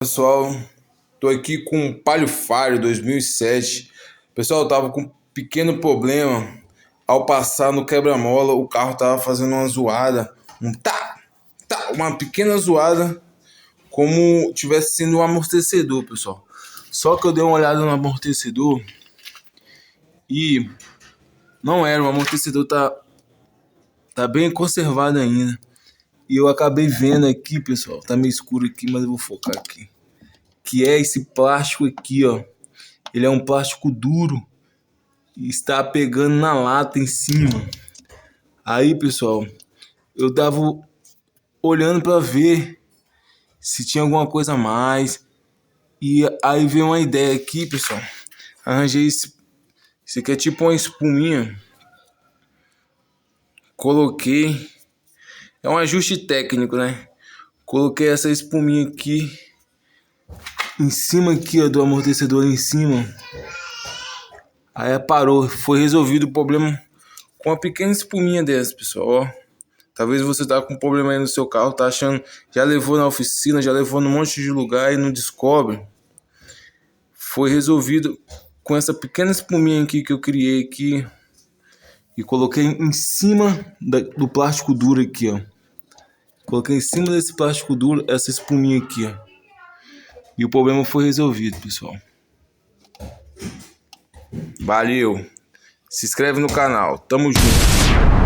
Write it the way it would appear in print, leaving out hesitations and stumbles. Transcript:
Pessoal, tô aqui com um Palio Fire 2007. Pessoal, eu tava com um pequeno problema. Ao passar no quebra-mola, o carro tava fazendo uma zoada, uma pequena zoada, como tivesse sendo um amortecedor, pessoal. Só que eu dei uma olhada no amortecedor e não era, o amortecedor tá bem conservado ainda. E eu acabei vendo aqui, pessoal, tá meio escuro aqui, mas eu vou focar aqui. Que é esse plástico aqui, ó. Ele é um plástico duro e está pegando na lata em cima. Aí, pessoal, eu tava olhando para ver se tinha alguma coisa a mais. E aí veio uma ideia aqui, pessoal. Arranjei esse aqui é tipo uma espuminha. Coloquei. É um ajuste técnico, né? Coloquei essa espuminha aqui em cima aqui, ó, do amortecedor em cima. Aí parou, foi resolvido o problema com uma pequena espuminha dessa, pessoal, ó. Talvez você tá com um problema aí no seu carro, tá achando, já levou na oficina, já levou num monte de lugar e não descobre. Foi resolvido com essa pequena espuminha aqui que eu criei aqui e coloquei em cima do plástico duro aqui, ó. Coloquei em cima desse plástico duro essa espuminha aqui, ó. E o problema foi resolvido, pessoal. Valeu! Se inscreve no canal. Tamo junto.